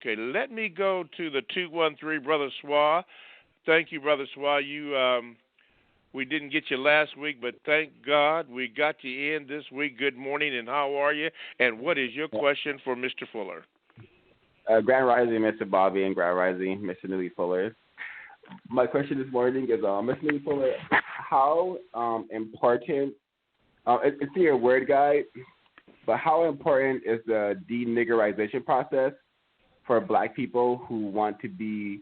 Okay, let me go to the 213, Brother Swa. Thank you, Brother Swa. We didn't get you last week, but thank God we got you in this week. Good morning, and how are you? And what is your question for Mr. Fuller? Grand Rising, Mr. Bobby, and Grand Rising, Mr. Neely Fuller. My question this morning is, Mr. Neely Fuller, how important, it's in your word guide, but how important is the de-niggerization process for Black people who want to be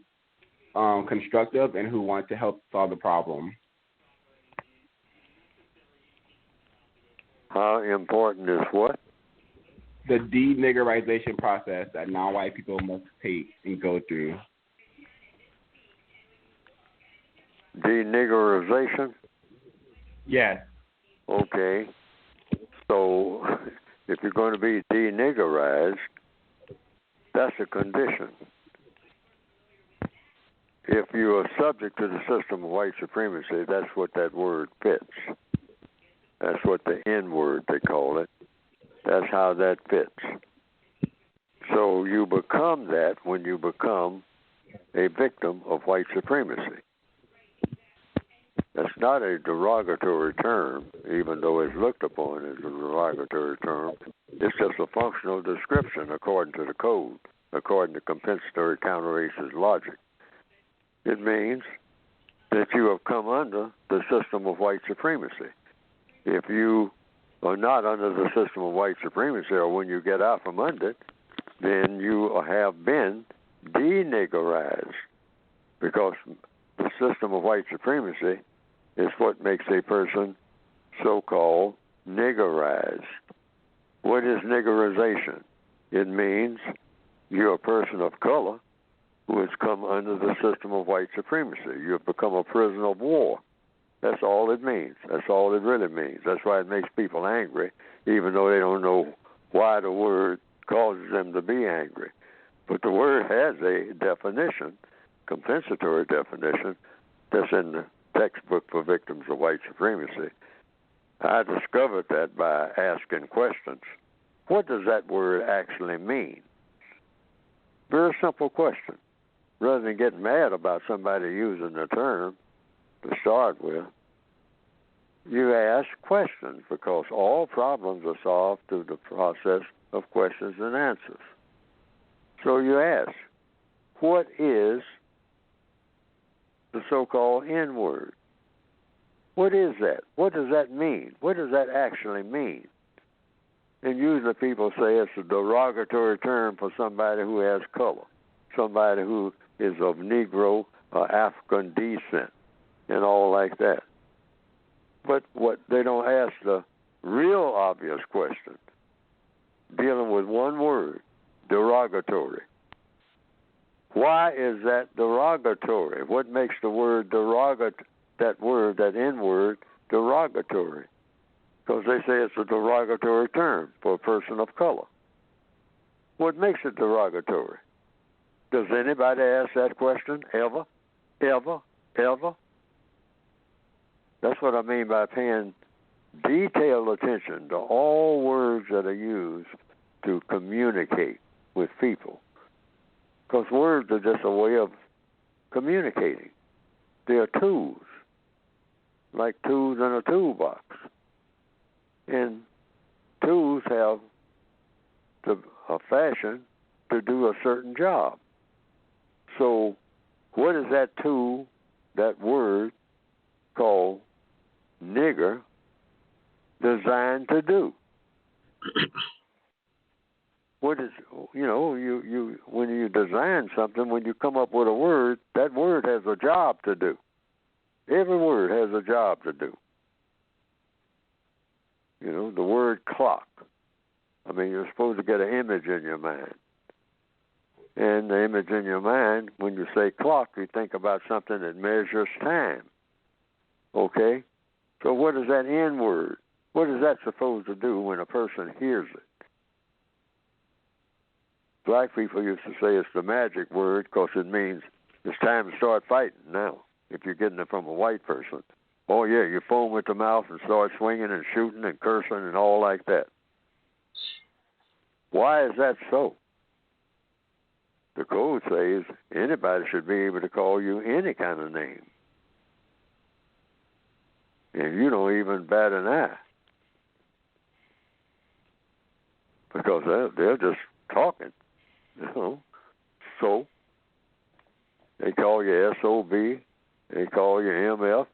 constructive and who want to help solve the problem? How important is what? The de-niggerization process that non-white people must take and go through. De-niggerization? Yes. Okay. So if you're going to be de-niggerized, that's a condition. If you are subject to the system of white supremacy, that's what that word fits. That's what the N word, they call it. That's how that fits. So you become that when you become a victim of white supremacy. That's not a derogatory term, even though it's looked upon as a derogatory term. It's just a functional description according to the code, according to compensatory counter-racist logic. It means that you have come under the system of white supremacy. If you are not under the system of white supremacy, or when you get out from under it, then you have been de-niggerized, because the system of white supremacy is what makes a person so-called niggerized. What is niggerization? It means you're a person of color who has come under the system of white supremacy. You have become a prisoner of war. That's all it means. That's all it really means. That's why it makes people angry, even though they don't know why the word causes them to be angry. But the word has a definition, compensatory definition, that's in the textbook for victims of white supremacy. I discovered that by asking questions. What does that word actually mean? Very simple question. Rather than getting mad about somebody using the term to start with, you ask questions, because all problems are solved through the process of questions and answers. So you ask, what is the so-called N-word? What is that? What does that mean? What does that actually mean? And usually people say it's a derogatory term for somebody who has color, somebody who is of Negro or African descent, and all like that. But what they don't ask the real obvious question, dealing with one word, derogatory. Why is that derogatory? What makes the word that N-word, derogatory? Because they say it's a derogatory term for a person of color. What makes it derogatory? Does anybody ask that question ever? Ever? Ever? That's what I mean by paying detailed attention to all words that are used to communicate with people. Because words are just a way of communicating. They are tools, like tools in a toolbox. And tools have a fashion to do a certain job. So what is that tool, that word called nigger, designed to do? What is, you when you design something, when you come up with a word, that word has a job to do. Every word has a job to do. The word clock. I mean, you're supposed to get an image in your mind. And the image in your mind, when you say clock, you think about something that measures time. Okay? So what is that N word? What is that supposed to do when a person hears it? Black people used to say it's the magic word because it means it's time to start fighting now, if you're getting it from a white person. Oh, yeah, you foam with the mouth and start swinging and shooting and cursing and all like that. Why is that so? The code says anybody should be able to call you any kind of name. And you don't even bat an eye. Because they're just talking, So, they call you SOB, they call you MF,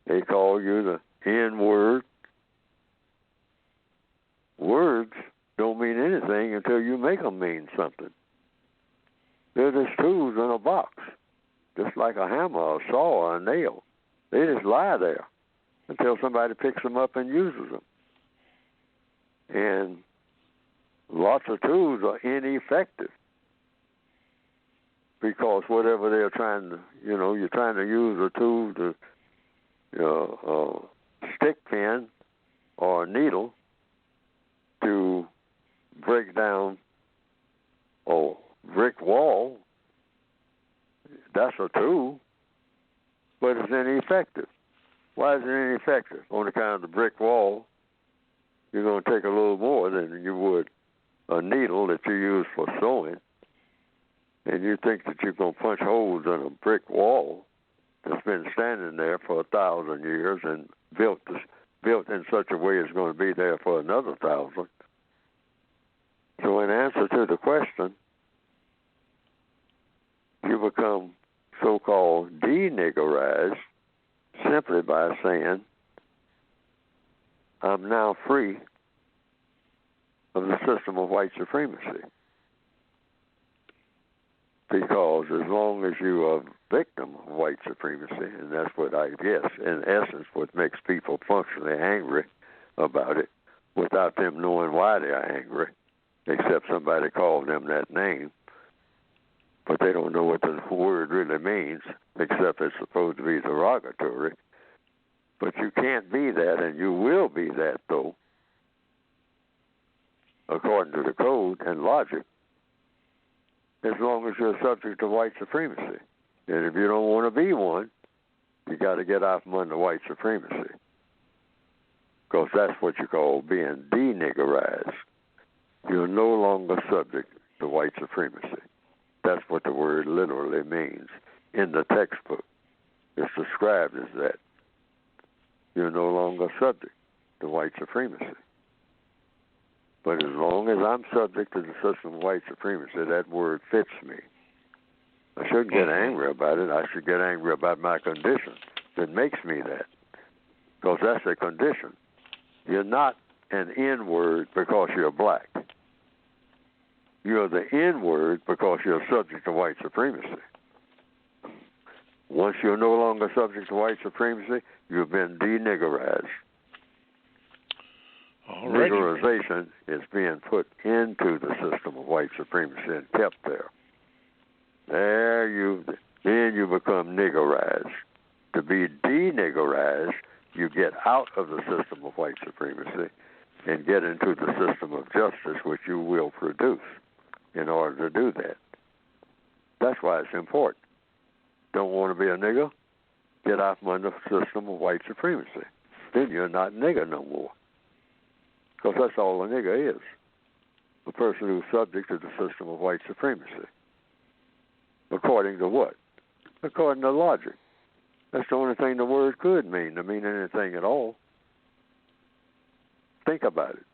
they call you the N-word. Words don't mean anything until you make them mean something. They're just tools in a box, just like a hammer, a saw, or a nail. They just lie there until somebody picks them up and uses them. And lots of tools are ineffective because whatever they're trying to, you're trying to use a tool to, a stick pin or a needle to break down a brick wall. That's a tool, but it's ineffective. Why is it ineffective? On account of the brick wall, you're going to take a little more than you would a needle that you use for sewing, and you think that you're going to punch holes in a brick wall that's been standing there for 1,000 years and built in such a way it's going to be there for another 1,000. So in answer to the question, you become so-called de-niggerized simply by saying, I'm now free of the system of white supremacy. Because as long as you are a victim of white supremacy, and that's what I guess, in essence, what makes people functionally angry about it, without them knowing why they're angry, except somebody called them that name, but they don't know what the word really means, except it's supposed to be derogatory. But you can't be that, and you will be that, though, according to the code and logic, as long as you're subject to white supremacy. And if you don't want to be one, you got to get out from under white supremacy, because that's what you call being de-niggerized. You're no longer subject to white supremacy. That's what the word literally means in the textbook. It's described as that. You're no longer subject to white supremacy. But as long as I'm subject to the system of white supremacy, that word fits me. I shouldn't get angry about it. I should get angry about my condition that makes me that, because that's a condition. You're not an N-word because you're black. You're the N-word because you're subject to white supremacy. Once you're no longer subject to white supremacy, you've been de-niggerized. Niggerization is being put into the system of white supremacy and kept there. Then you become niggerized. To be de-niggerized, you get out of the system of white supremacy and get into the system of justice, which you will produce in order to do that. That's why it's important. Don't want to be a nigger? Get out from under the system of white supremacy. Then you're not nigger no more. Because that's all a nigger is. A person who's subject to the system of white supremacy. According to what? According to logic. That's the only thing the word could mean, to mean anything at all. Think about it.